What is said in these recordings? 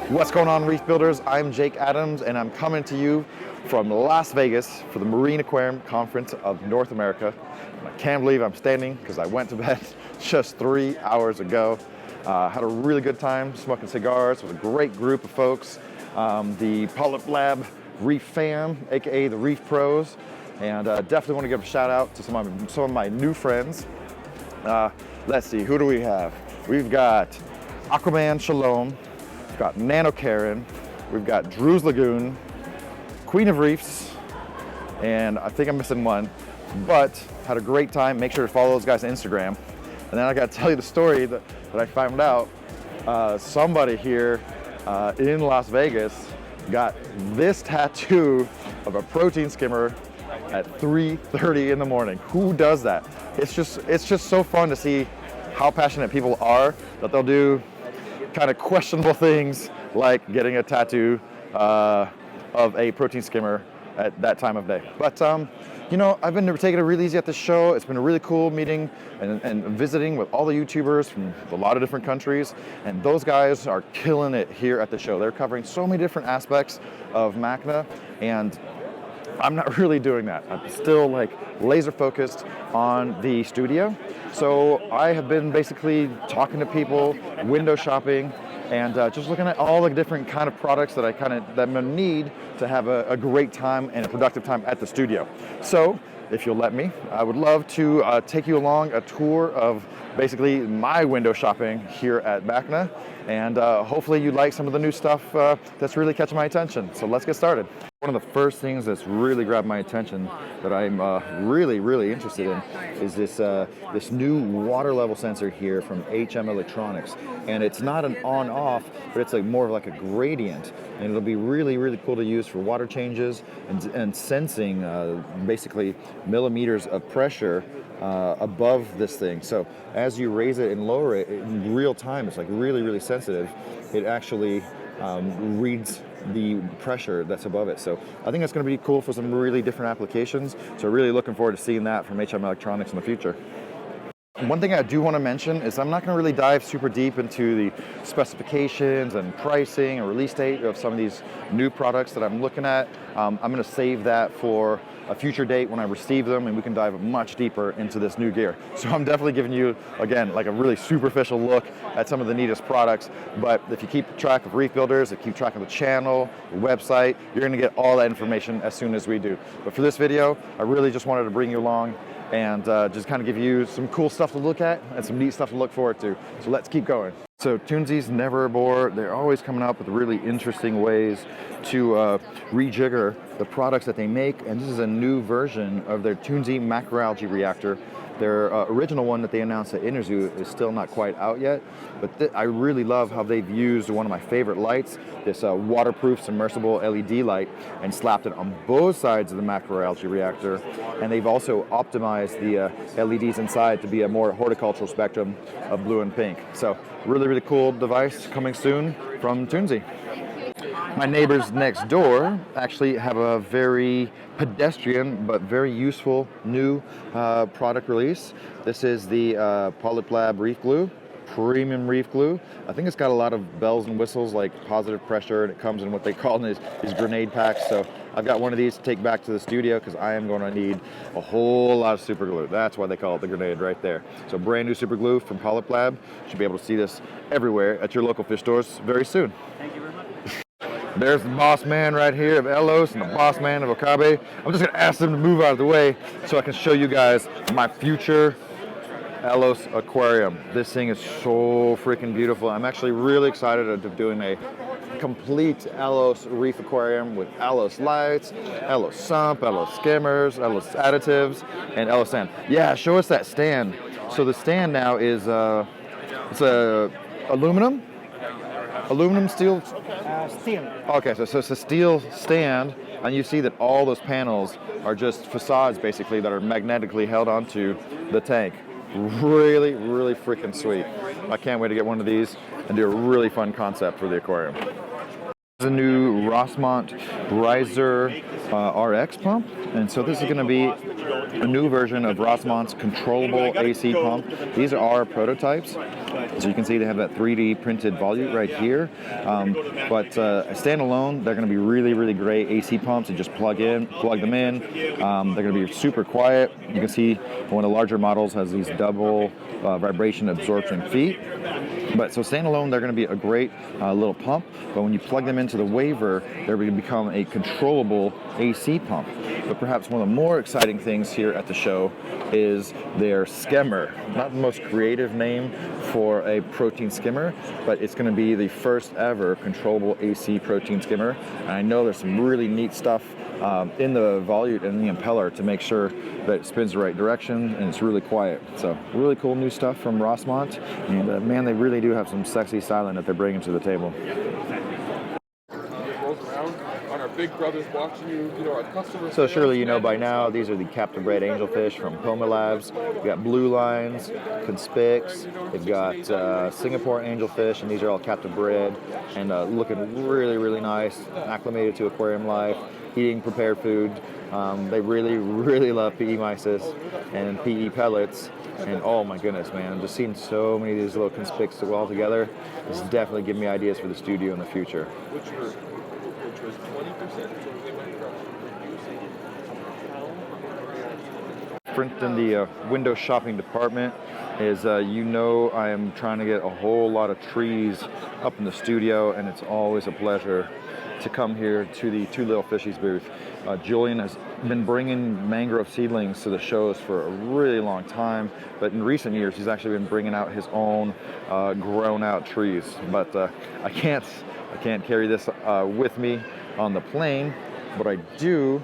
What's going on, Reef Builders? I'm Jake Adams, and I'm coming to you from Las Vegas for the Marine Aquarium Conference of North America. I can't believe I'm standing because I went to bed just 3 hours ago. Had a really good time smoking cigars with a great group of folks. The Kohler Labs Reef fam, aka the Reef Pros, and definitely want to give a shout out to some of my new friends. Let's see, who do we have? We've got Aquaman Shalom. We've got Nano Karen, we've got Drew's Lagoon, Queen of Reefs, and I think I'm missing one, but had a great time. Make sure to follow those guys on Instagram. And then I got to tell you the story that I found out. Somebody here in Las Vegas got this tattoo of a protein skimmer at 3:30 in the morning. Who does that? It's just so fun to see how passionate people are that they'll do kind of questionable things like getting a tattoo of a protein skimmer at that time of day. But you know, I've been taking it really easy at this show. It's been a really cool meeting and visiting with all the YouTubers from a lot of different countries, and those guys are killing it here at the show. They're covering so many different aspects of MACNA, and I'm not really doing that. I'm still like laser focused on the studio. So I have been basically talking to people, window shopping, and just looking at all the different kind of products that I'm gonna need to have a great time and a productive time at the studio. So if you'll let me, I would love to take you along a tour of basically my window shopping here at MACNA, and hopefully you like some of the new stuff that's really catching my attention. So let's get started. One of the first things that's really grabbed my attention that I'm really interested in is this new water level sensor here from HM Electronics, and it's not an on-off, but it's like more of like a gradient, and it'll be really cool to use for water changes and sensing basically millimeters of pressure above this thing. So as you raise it and lower it in real time, it's like really sensitive. It actually reads the pressure that's above it. So I think that's going to be cool for some really different applications. So really looking forward to seeing that from HM Electronics in the future. One thing I do want to mention is I'm not going to really dive super deep into the specifications and pricing and release date of some of these new products that I'm looking at. I'm going to save that for a future date when I receive them, and we can dive much deeper into this new gear. So I'm definitely giving you, again, like a really superficial look at some of the neatest products. But if you keep track of Reef Builders, if you keep track of the channel, the website, you're going to get all that information as soon as we do. But for this video, I really just wanted to bring you along and just kind of give you some cool stuff to look at and some neat stuff to look forward to. So let's keep going. So tunze's never bore. They're always coming up with really interesting ways to rejigger the products that they make, and this is a new version of their tunze macroalgae reactor. Their original one that they announced at Interzoo is still not quite out yet, but I really love how they've used one of my favorite lights, this waterproof submersible LED light, and slapped it on both sides of the macroalgae reactor. And they've also optimized the LEDs inside to be a more horticultural spectrum of blue and pink. So really cool device coming soon from tunze. My neighbors next door actually have a very pedestrian but very useful new product release. This is the Kohler Labs Reef Glue, premium reef glue. I think it's got a lot of bells and whistles like positive pressure, and it comes in what they call these grenade packs. So I've got one of these to take back to the studio because I am going to need a whole lot of super glue. That's why they call it the grenade right there. So brand new super glue from Kohler Labs. You should be able to see this everywhere at your local fish stores very soon. Thank you very much. There's the boss man right here of Elos and the boss man of Okabe. I'm just gonna ask them to move out of the way so I can show you guys my future Elos aquarium. This thing is so freaking beautiful. I'm actually really excited of doing a complete Elos reef aquarium with Elos lights, Elos sump, Elos skimmers, Elos additives, and Elos sand. Yeah, show us that stand. So the stand now is it's a aluminum steel. Steel. Okay, so it's a steel stand, and you see that all those panels are just facades basically that are magnetically held onto the tank. Really freaking sweet. I can't wait to get one of these and do a really fun concept for the aquarium. The new Rosemont Riser RX pump, and so this is going to be a new version of Rosemont's controllable AC pump. These are our prototypes, so you can see they have that 3D printed volute right here, but standalone they're going to be really great AC pumps. You just plug them in. They're going to be super quiet. You can see one of the larger models has these double vibration absorption feet. But so standalone, they're going to be a great little pump. But when you plug them into the waver, they're going to become a controllable AC pump. But perhaps one of the more exciting things here at the show is their skimmer. Not the most creative name for a protein skimmer, but it's going to be the first ever controllable AC protein skimmer. And I know there's some really neat stuff in the volute and the impeller to make sure that it spins the right direction and it's really quiet. So really cool new stuff from Rosemont, and man, they really do have some sexy styling that they're bringing to the table. Big brothers watching you, our customers. So surely you know by now, these are the captive bred angelfish from Chroma Labs. We've got blue lines, conspics, they've got Singapore angelfish, and these are all captive bred and looking really nice, acclimated to aquarium life, eating prepared food. They really love PE mysis and PE pellets. And oh my goodness, man, I'm just seeing so many of these little conspics all together. This is definitely giving me ideas for the studio in the future. Which was 20%. Different in the window shopping department is, I am trying to get a whole lot of trees up in the studio, and it's always a pleasure to come here to the Little Fishies booth. Julian has been bringing mangrove seedlings to the shows for a really long time, but in recent years he's actually been bringing out his own grown out trees. But I can't carry this with me on the plane, but I do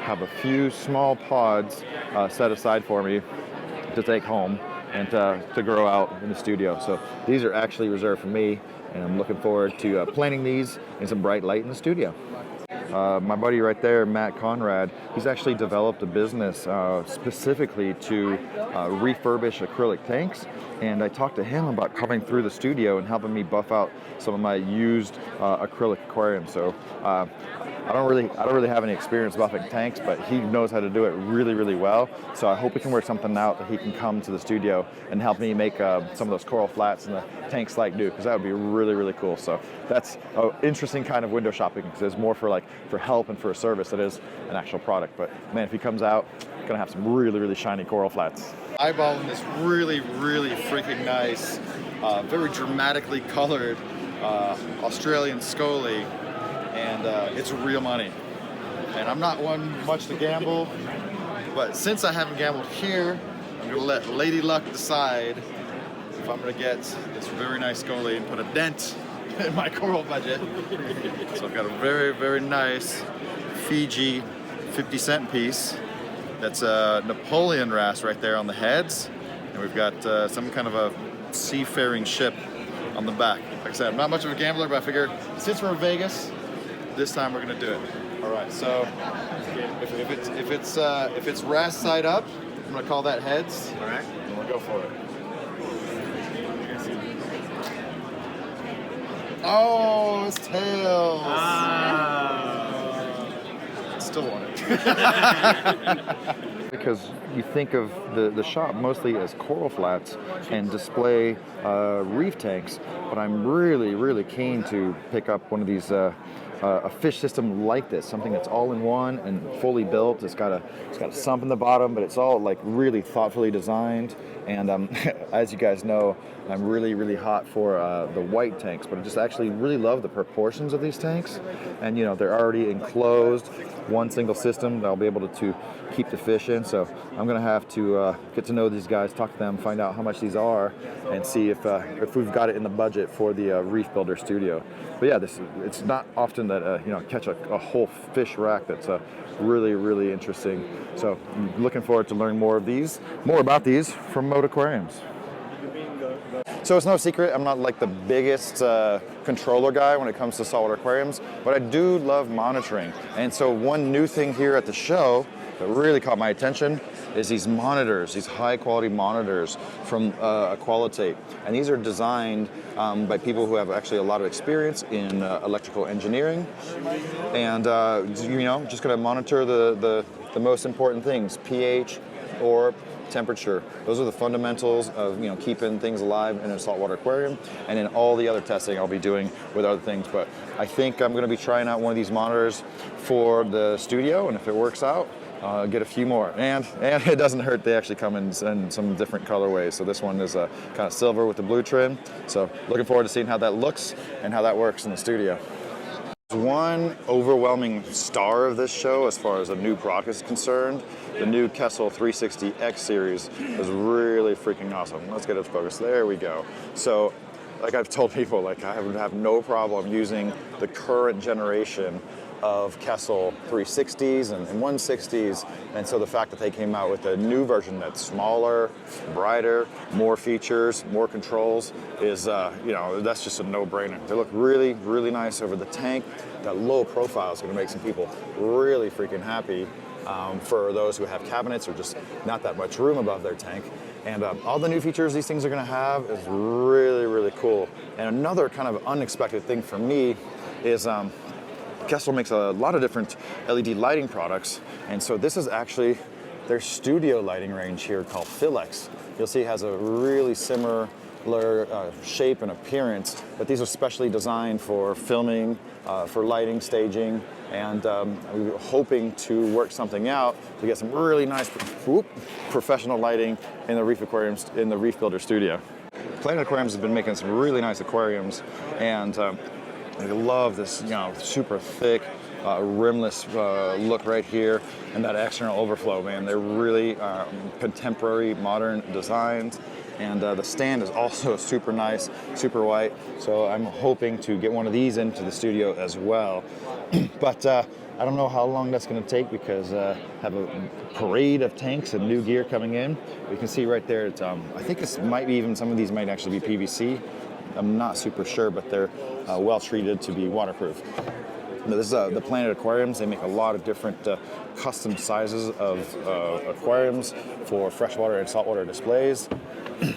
have a few small pods set aside for me to take home and to grow out in the studio. So these are actually reserved for me, and I'm looking forward to planting these in some bright light in the studio. My buddy right there, Conrad, he's actually developed a business specifically to refurbish acrylic tanks, and I talked to him about coming through the studio and helping me buff out some of my used acrylic aquariums. So I don't really have any experience buffing tanks, but he knows how to do it really well. So I hope we can work something out that he can come to the studio and help me make some of those coral flats in the tanks like new, because that would be really cool. So that's an interesting kind of window shopping, because it's more for help and for a service that is an actual product. But man, if he comes out, gonna have some really shiny coral flats. Eyeballing this really freaking nice, very dramatically colored Australian scolie, and it's real money. And I'm not one much to gamble, but since I haven't gambled here, I'm gonna let Lady Luck decide if I'm gonna get this very nice scolie and put a dent in my coral budget. So I've got a very nice Fiji 50-cent piece. That's a Napoleon wrasse right there on the heads, and we've got some kind of a seafaring ship on the back. Like I said, I'm not much of a gambler, but I figure since we're in Vegas, this time we're gonna do it. All right, so if it's wrasse side up, I'm gonna call that heads. All right, and we'll go for it. Oh, it's tails. Still want it. Because you think of the shop mostly as coral flats and display reef tanks, but I'm really keen to pick up one of these a fish system like this, something that's all in one and fully built. It's got a sump in the bottom, but it's all really thoughtfully designed. And as you guys know, I'm really hot for the white tanks, but I just actually really love the proportions of these tanks. And they're already enclosed, one single system that I'll be able to keep the fish in. So I'm gonna have to get to know these guys, talk to them, find out how much these are, and see if we've got it in the budget for the Reef Builder studio. But yeah, it's not often that catch a whole fish rack that's really interesting. So I'm looking forward to learn more about these from Mode Aquariums. So it's no secret, I'm not like the biggest controller guy when it comes to saltwater aquariums, but I do love monitoring. And so one new thing here at the show that really caught my attention is these monitors, these high quality monitors from AquaLumination. And these are designed by people who have actually a lot of experience in electrical engineering. And you know, just gonna monitor the most important things, pH or temperature. Those are the fundamentals of, you know, keeping things alive in a saltwater aquarium, and then all the other testing I'll be doing with other things. But I think I'm going to be trying out one of these monitors for the studio, and if it works out, get a few more. And it doesn't hurt, they actually come in some different colorways. So this one is kind of silver with the blue trim. So looking forward to seeing how that looks and how that works in the studio. One overwhelming star of this show as far as a new product is concerned, the new Kessel 360X series is really freaking awesome. Let's get it focused. There we go. So like I've told people, like I would have no problem using the current generation of Kessel 360s and 160s, and so the fact that they came out with a new version that's smaller, brighter, more features, more controls is, you know, that's just a no-brainer. They look really, really nice over the tank. That low profile is going to make some people really freaking happy for those who have cabinets or just not that much room above their tank. And all the new features these things are going to have is really, really cool. And another kind of unexpected thing for me is Kessel makes a lot of different LED lighting products, and so this is actually their studio lighting range here called Philex. You'll see it has a really similar shape and appearance, but these are specially designed for filming, for lighting, staging, and we were hoping to work something out to get some really nice professional lighting in the Reef Aquariums, in the Reef Builder studio. Planet Aquariums has been making some really nice aquariums, and I love this, you know, super thick, rimless look right here, and that external overflow, man. They're really contemporary, modern designs, and the stand is also super nice, super white. So I'm hoping to get one of these into the studio as well. But I don't know how long that's going to take because I have a parade of tanks and new gear coming in. You can see right there, it's, I think it might be even, some of these might actually be PVC. I'm not super sure, but they're well treated to be waterproof. Now, this is the Planet Aquariums. They make a lot of different custom sizes of aquariums for freshwater and saltwater displays.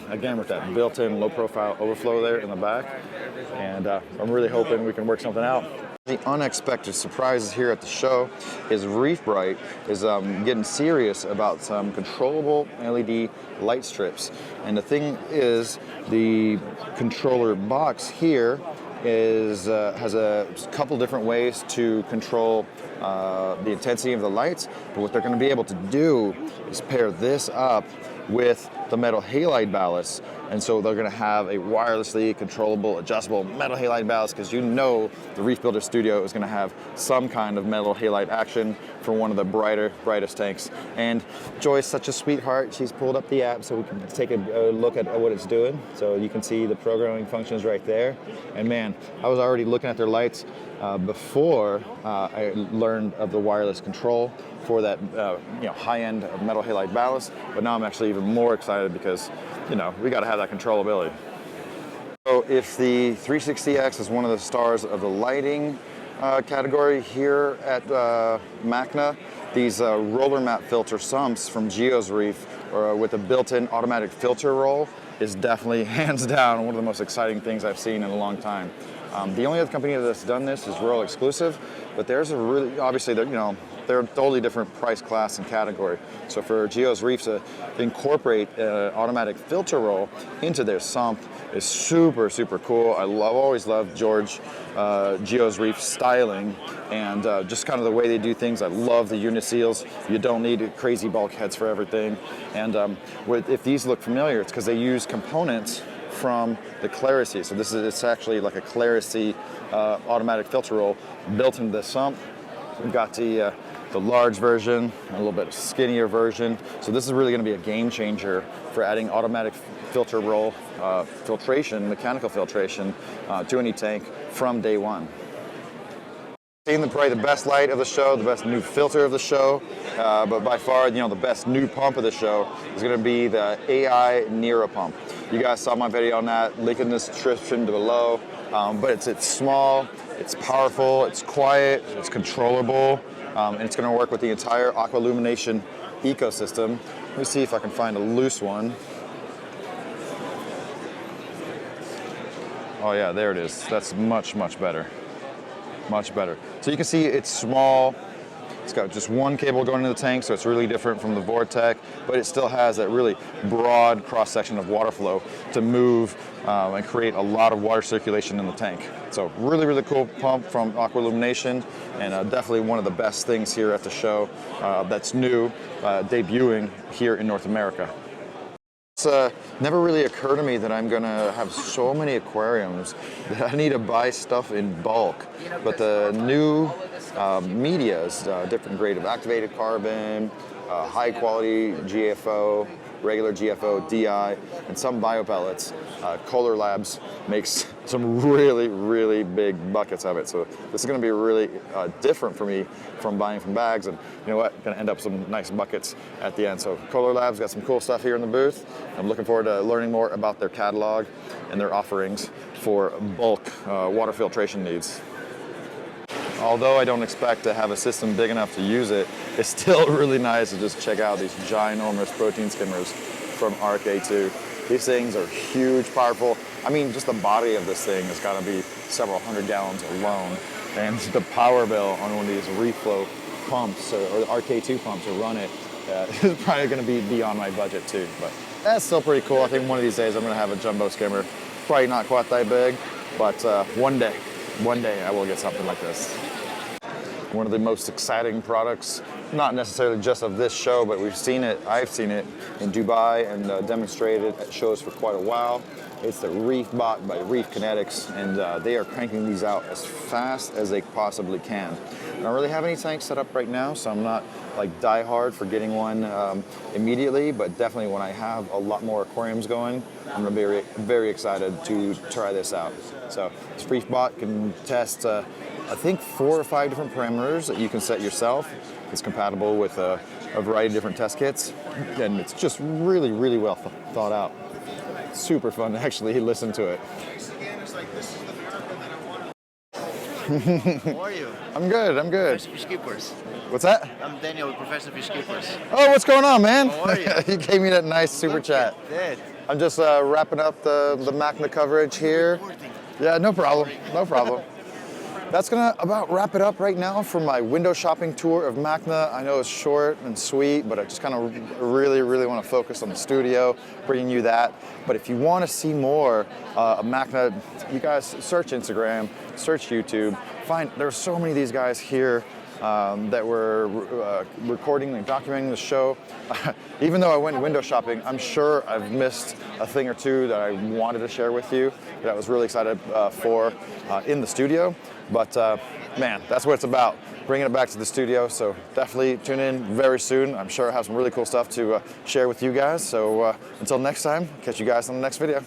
Again, with that built-in low-profile overflow there in the back. And I'm really hoping we can work something out. The unexpected surprises here at the show is Reef Bright is getting serious about some controllable LED light strips. And the thing is, the controller box here is has a couple different ways to control the intensity of the lights, but what they're going to be able to do is pair this up with the metal halide ballast, and so they're going to have a wirelessly controllable, adjustable metal halide ballast, because you know the Reef Builder Studio is going to have some kind of metal halide action for one of the brightest tanks. And Joy's such a sweetheart. She's pulled up the app so we can take a look at what it's doing. So you can see the programming functions right there. And man, I was already looking at their lights before I learned of the wireless control for that you know, high-end metal halide ballast, but now I'm actually even more excited because, you know, we got to have that controllability. So if the 360X is one of the stars of the lighting category here at MACNA, these roller mat filter sumps from Gios Reefs with a built-in automatic filter roll is definitely hands down one of the most exciting things I've seen in a long time. The only other company that's done this is Royal Exclusive, but there's a really, obviously, you know, they're a totally different price class and category. So for Gios Reefs to incorporate an automatic filter roll into their sump is super, super cool. I've always loved Gios Reefs styling and just kind of the way they do things. I love the uniseals. You don't need crazy bulkheads for everything. And if these look familiar, it's because they use components from the Clarisy. So it's actually like a Clarisy automatic filter roll built into the sump. We've got the large version, a little bit skinnier version. So this is really going to be a game changer for adding automatic filter roll filtration, mechanical filtration to any tank from day one. Seen probably the best light of the show, the best new filter of the show, but by far, the best new pump of the show is going to be the AI Nera pump. You guys saw my video on that, link in the description below. But it's small, it's powerful, it's quiet, it's controllable, and it's going to work with the entire AquaLumination ecosystem. Let me see if I can find a loose one. Oh yeah, there it is. That's much, much better. Much better. So you can see it's small. It's got just one cable going into the tank, so it's really different from the Vortec, but it still has that really broad cross-section of water flow to move and create a lot of water circulation in the tank. So really, really cool pump from AquaLumination, and definitely one of the best things here at the show that's new, debuting here in North America. It's never really occurred to me that I'm gonna have so many aquariums that I need to buy stuff in bulk. But the new media is different grade of activated carbon, high quality GFO, regular GFO, DI, and some biopellets. Kohler Labs makes some really, really big buckets of it. So this is gonna be really different for me from buying from bags, and you know what, gonna end up some nice buckets at the end. So Kohler Labs got some cool stuff here in the booth. I'm looking forward to learning more about their catalog and their offerings for bulk water filtration needs. Although I don't expect to have a system big enough to use it, it's still really nice to just check out these ginormous protein skimmers from RK2. These things are huge, powerful. I mean, just the body of this thing has got to be several hundred gallons alone. And the power bill on one of these Reef Flow pumps, or the RK2 pumps to run it, is probably going to be beyond my budget too. But that's still pretty cool. I think one of these days I'm going to have a jumbo skimmer. Probably not quite that big, but one day I will get something like this. One of the most exciting products, not necessarily just of this show, but I've seen it in Dubai and demonstrated at shows for quite a while. It's the ReefBot by Reef Kinetics, and they are cranking these out as fast as they possibly can. I don't really have any tanks set up right now, so I'm not like die hard for getting one immediately, but definitely when I have a lot more aquariums going, I'm gonna be very excited to try this out. So this ReefBot can test I think 4 or 5 different parameters that you can set yourself. It's compatible with a variety of different test kits, and it's just really, really well thought out. Super fun to actually listen to it. How are you? I'm good, I'm good. Professional Fish Keepers. What's that? I'm Daniel with Professional Fish Keepers. Oh, what's going on, man? How are you? You gave me that nice super chat. Dead. I'm just wrapping up the MACNA coverage here. Yeah, no problem, no problem. That's gonna about wrap it up right now for my window shopping tour of MACNA. I know it's short and sweet, but I just kind of really, really want to focus on the studio, bringing you that. But if you want to see more of MACNA, you guys search Instagram, search YouTube. There's so many of these guys here that were recording and documenting the show. Even though I went window shopping, I'm sure I've missed a thing or two that I wanted to share with you that I was really excited for in the studio. But man, that's what it's about, bringing it back to the studio. So definitely tune in very soon. I'm sure I have some really cool stuff to share with you guys. So until next time, catch you guys on the next video.